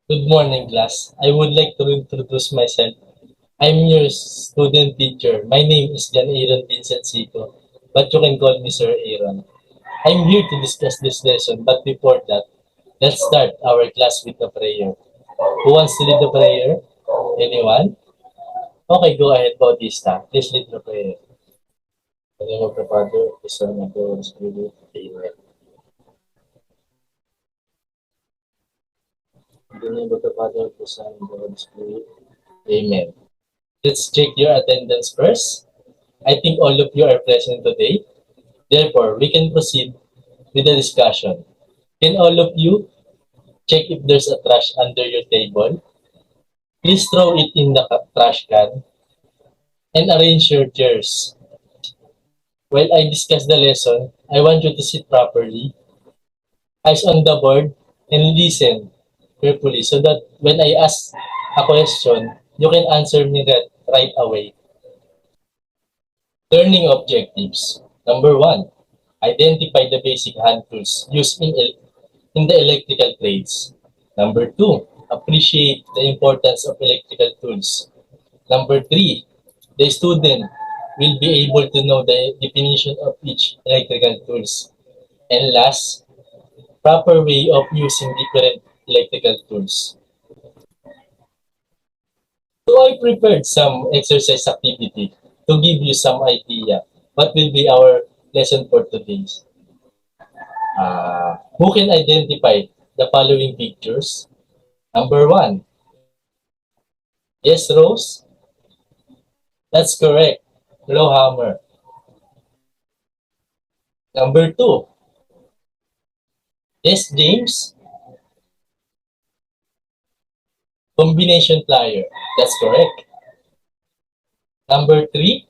Good morning, class. I would like to introduce myself. I'm your student teacher. My name is John Aaron Vincent Sito, but you can call me Sir Aaron. I'm here to discuss this lesson, but before that, let's start our class with a prayer. Who wants to lead the prayer? Anyone? Okay, go ahead, Bautista. Please lead the prayer. In the name of the Father, the Son, and the Holy Spirit. Amen. In the name of the Father, the Son, and the Holy Spirit. Amen. Let's check your attendance first. I think all of you are present today. Therefore, we can proceed with the discussion. Can all of you check if there's a trash under your table? Please throw it in the trash can and arrange your chairs. While I discuss the lesson, I want you to sit properly, eyes on the board, and listen carefully so that when I ask a question, you can answer me right away. Learning objectives. Number one, identify the basic hand tools used in the electrical trades. Number two, appreciate the importance of electrical tools. Number three, the student will be able to know the definition of each electrical tools. And last, proper way of using different electrical tools. So I prepared some exercise activity to give you some idea what will be our lesson for today. Who can identify the following pictures? Number one, yes, Rose? That's correct. Blow hammer. Number two, yes, James? Combination plier. That's correct. Number three,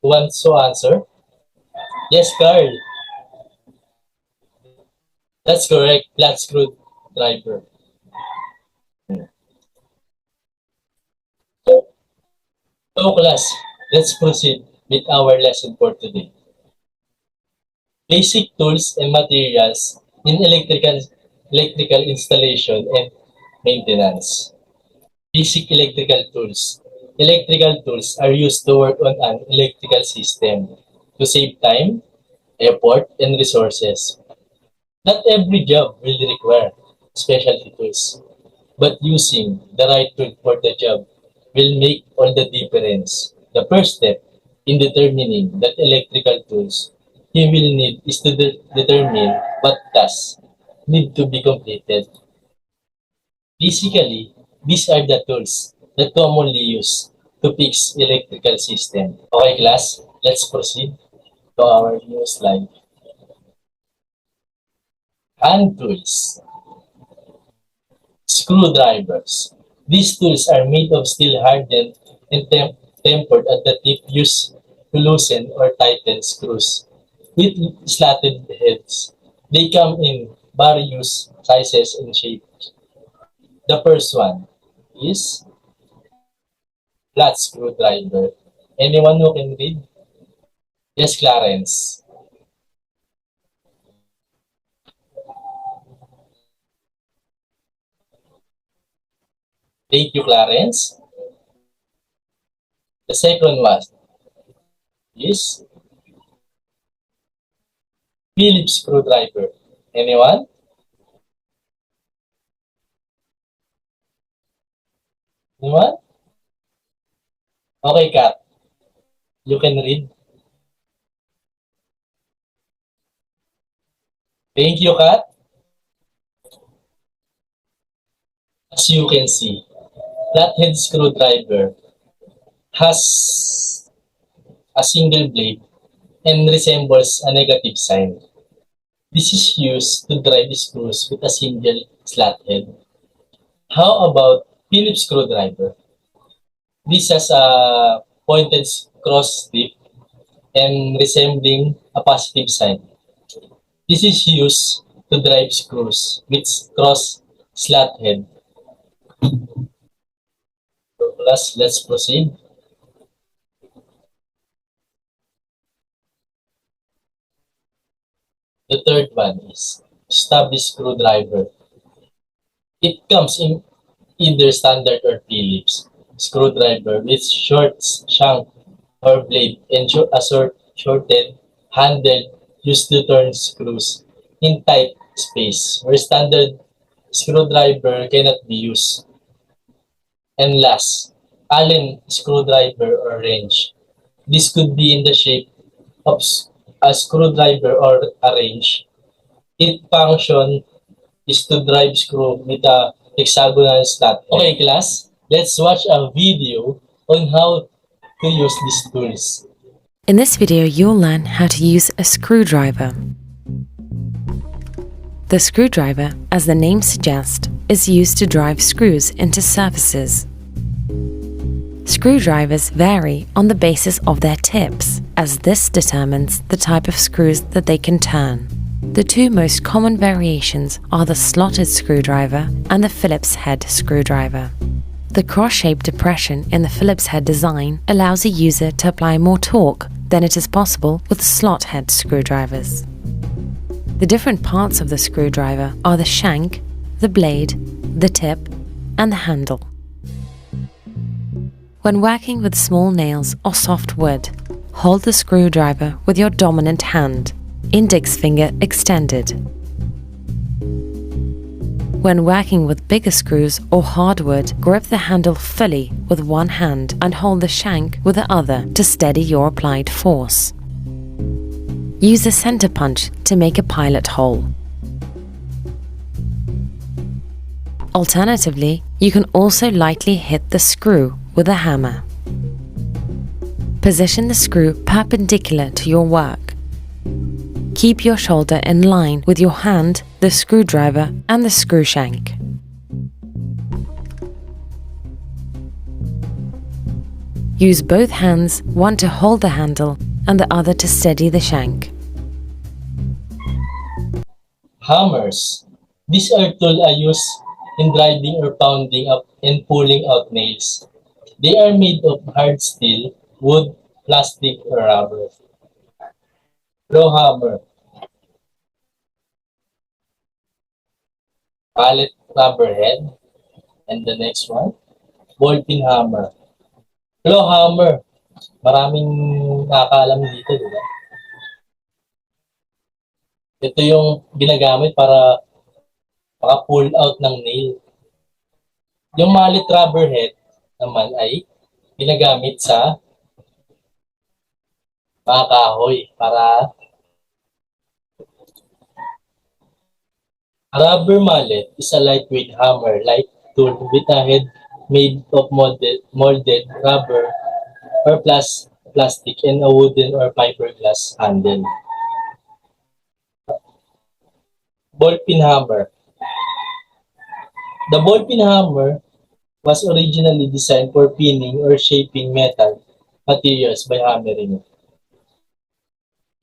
who wants to answer? Yes, Carl. That's correct. Flat screw driver. So, class, let's proceed with our lesson for today. Basic tools and materials in electrical installation and maintenance. Basic electrical tools. Electrical tools are used to work on an electrical system to save time, effort, and resources. Not every job will require specialty tools, but using the right tool for the job will make all the difference. The first step in determining that electrical tools you will need is to determine what tasks need to be completed. Basically, these are the tools that commonly used to fix electrical system. Okay, class, let's proceed to our new slide. Hand tools, screwdrivers. These tools are made of steel hardened and tempered at the tip used to loosen or tighten screws. With slatted heads, they come in various sizes and shapes. The first one is flat screwdriver. Anyone who can read? Yes, Clarence. Thank you, Clarence. The second one is Phillips screwdriver. Anyone? Anyone? Okay, Kat. You can read. Thank you, Kat. As you can see, flathead screwdriver has a single blade and resembles a negative sign. This is used to drive screws with a single slat head. How about Phillips screwdriver? This has a pointed cross tip and resembling a positive sign. This is used to drive screws with cross slat head. So, let's proceed. The third one is stubby screwdriver. It comes in either standard or Phillips screwdriver with short shank or blade and shortened handle used to turn screws in tight space where standard screwdriver cannot be used. And last, Allen screwdriver or wrench. This could be in the shape of a screwdriver or a wrench. Its function is to drive screw with a hexagonal slot. Okay, class, let's watch a video on how to use these tools. In this video, you'll learn how to use a screwdriver. The screwdriver, as the name suggests, is used to drive screws into surfaces. Screwdrivers vary on the basis of their tips, as this determines the type of screws that they can turn. The two most common variations are the slotted screwdriver and the Phillips head screwdriver. The cross-shaped depression in the Phillips head design allows a user to apply more torque than it is possible with slot head screwdrivers. The different parts of the screwdriver are the shank, the blade, the tip, and the handle. When working with small nails or soft wood, hold the screwdriver with your dominant hand, index finger extended. When working with bigger screws or hardwood, grip the handle fully with one hand and hold the shank with the other to steady your applied force. Use a center punch to make a pilot hole. Alternatively, you can also lightly hit the screw with a hammer. Position the screw perpendicular to your work. Keep your shoulder in line with your hand, the screwdriver, and the screw shank. Use both hands, one to hold the handle and the other to steady the shank. Hammers. These are tools I use in driving or pounding up and pulling out nails. They are made of hard steel, wood, plastic, or rubber. Blow hammer. Pallet rubber head. And the next one, ball peen hammer. Blow hammer. Maraming nakakaalam dito, di ba? Ito yung ginagamit para maka-pull out ng nail. Yung mallet rubber head naman ay ginagamit sa mga kahoy para a rubber mallet is a lightweight hammer-like tool with a head made of molded rubber or plastic and a wooden or fiberglass handle. Ball peen hammer. The ball peen hammer was originally designed for pinning or shaping metal materials by hammering it.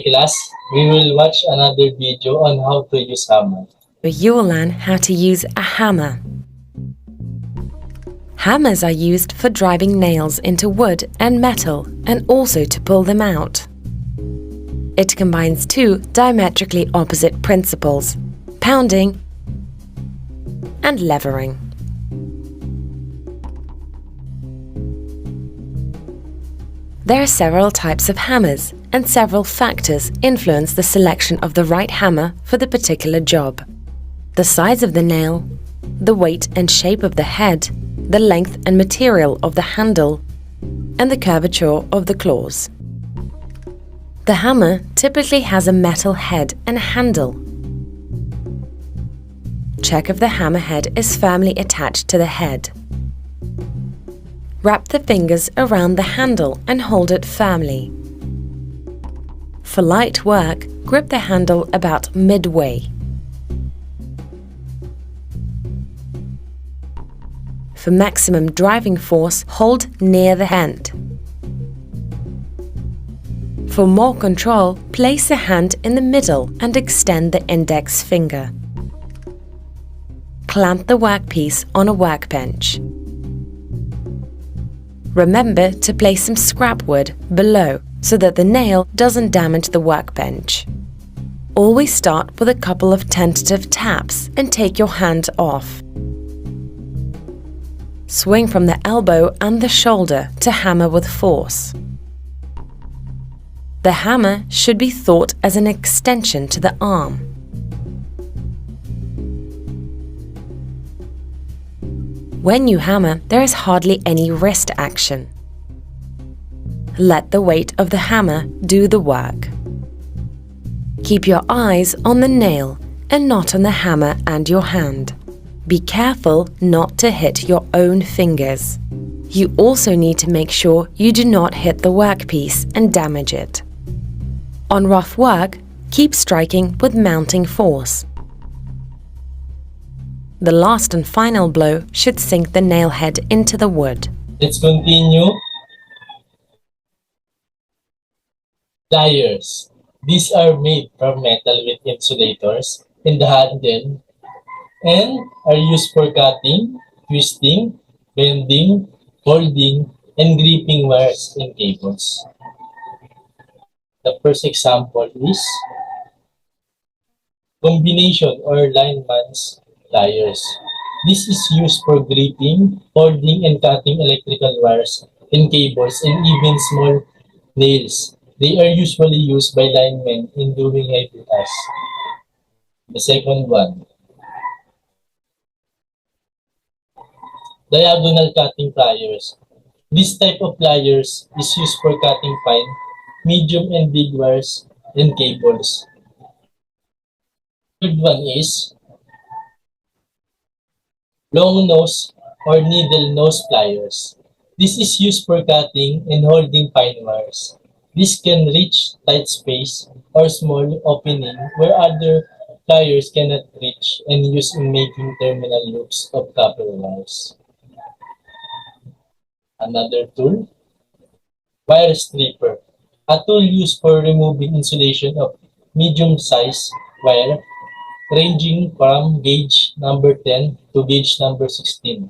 Class, we will watch another video on how to use hammer. You will learn how to use a hammer. Hammers are used for driving nails into wood and metal and also to pull them out. It combines two diametrically opposite principles: pounding and levering. There are several types of hammers, and several factors influence the selection of the right hammer for the particular job. The size of the nail, the weight and shape of the head, the length and material of the handle, and the curvature of the claws. The hammer typically has a metal head and a handle. Check if the hammer head is firmly attached to the head. Wrap the fingers around the handle and hold it firmly. For light work, grip the handle about midway. For maximum driving force, hold near the hand. For more control, place the hand in the middle and extend the index finger. Clamp the workpiece on a workbench. Remember to place some scrap wood below so that the nail doesn't damage the workbench. Always start with a couple of tentative taps and take your hand off. swing from the elbow and the shoulder to hammer with force. The hammer should be thought as an extension to the arm. When you hammer, there is hardly any wrist action. Let the weight of the hammer do the work. Keep your eyes on the nail and not on the hammer and your hand. Be careful not to hit your own fingers. You also need to make sure you do not hit the workpiece and damage it. On rough work, keep striking with mounting force. The last and final blow should sink the nail head into the wood. Let's continue. Pliers. These are made from metal with insulators in the handle and are used for cutting, twisting, bending, folding, and gripping wires and cables. The first example is combination or lineman's pliers. This is used for gripping, folding, and cutting electrical wires and cables and even small nails. They are usually used by linemen in doing heavy tasks. The second one, diagonal cutting pliers. This type of pliers is used for cutting fine, medium, and big wires and cables. Third one is long nose or needle nose pliers. This is used for cutting and holding fine wires. This can reach tight space or small opening where other pliers cannot reach and used in making terminal loops of copper wires. Another tool, wire stripper, a tool used for removing insulation of medium-sized wire ranging from gauge number 10 to gauge number 16.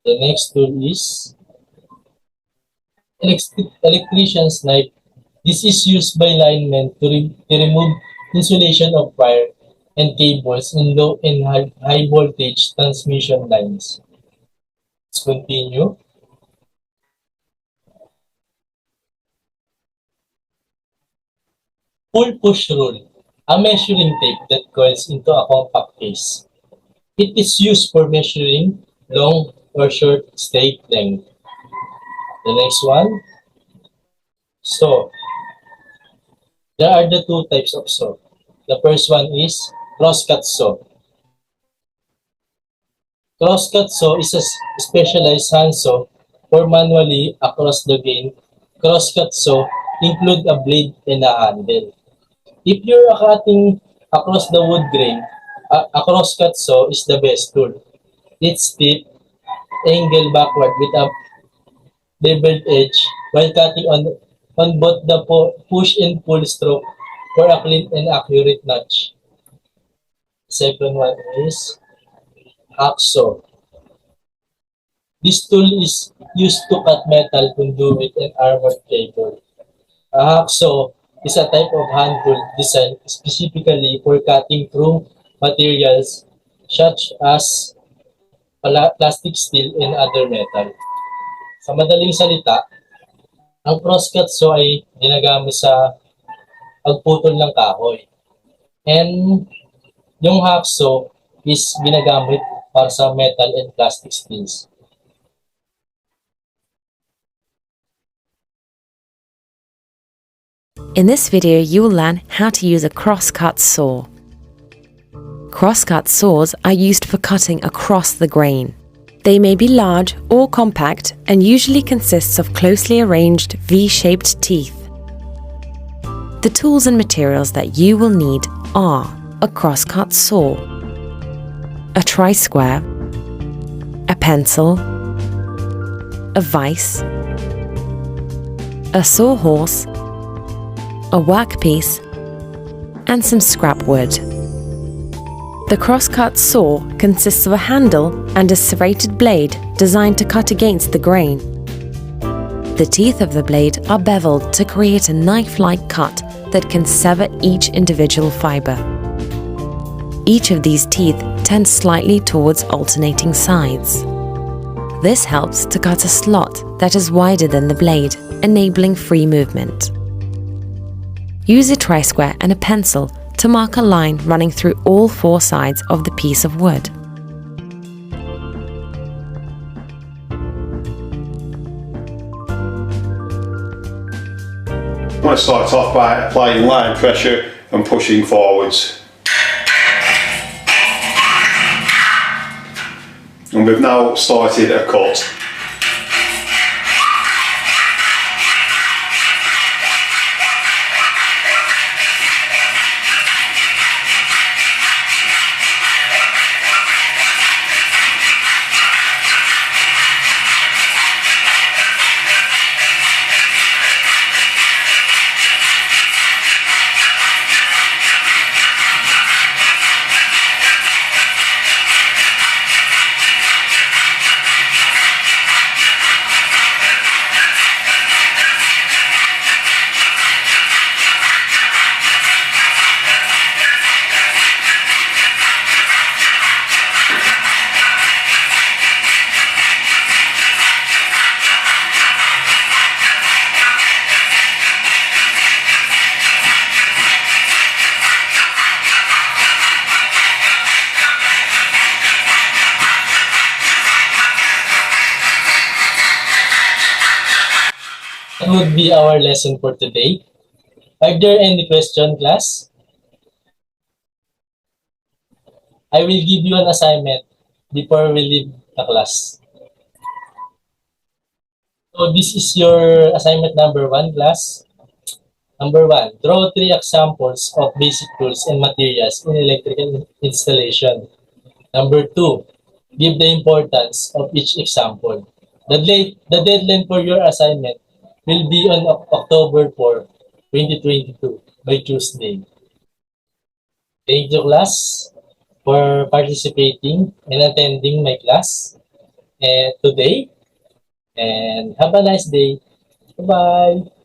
The next tool is electrician's knife. This is used by linemen to remove insulation of wire and cables in low and high voltage transmission lines. Let's continue. Pull-push rule, a measuring tape that coils into a compact case. It is used for measuring long or short stake length. The next one, saw. There are the two types of saw. The first one is crosscut saw. Crosscut saw is a specialized handsaw for manually across the grain. Crosscut saw include a blade and a handle. If you're cutting across the wood grain, a crosscut saw is the best tool. Its tip angle backward with a beveled edge while cutting on both the push and pull stroke for a clean and accurate notch. Second one is hacksaw. This tool is used to cut metal, conduit, and armored cable. A hacksaw is a type of hand tool designed specifically for cutting through materials such as plastic, steel, and other metal. Sa madaling salita, ang crosscut saw ay ginagamit sa pagputol ng kahoy. And yung hacksaw is ginagamit para sa metal and plastic steels. In this video, you will learn how to use a crosscut saw. Crosscut saws are used for cutting across the grain. They may be large or compact and usually consists of closely arranged V-shaped teeth. The tools and materials that you will need are a crosscut saw, a tri-square, a pencil, a vise, a sawhorse, a workpiece, and some scrap wood. The crosscut saw consists of a handle and a serrated blade designed to cut against the grain. The teeth of the blade are beveled to create a knife-like cut that can sever each individual fiber. Each of these teeth tend slightly towards alternating sides. This helps to cut a slot that is wider than the blade, enabling free movement. Use a tri-square and a pencil to mark a line running through all 4 sides of the piece of wood. I'm going to start off by applying line pressure and pushing forwards. And we've now started a cut. That would be our lesson for today. Are there any questions, class? I will give you an assignment before we leave the class. So this is your assignment number 1, class. Number 1, draw 3 examples of basic tools and materials in electrical installation. Number 2, give the importance of each example. The deadline for your assignment will be on October 4, 2022 by Tuesday. Thank you, class, for participating and attending my class today. And have a nice day. Bye-bye.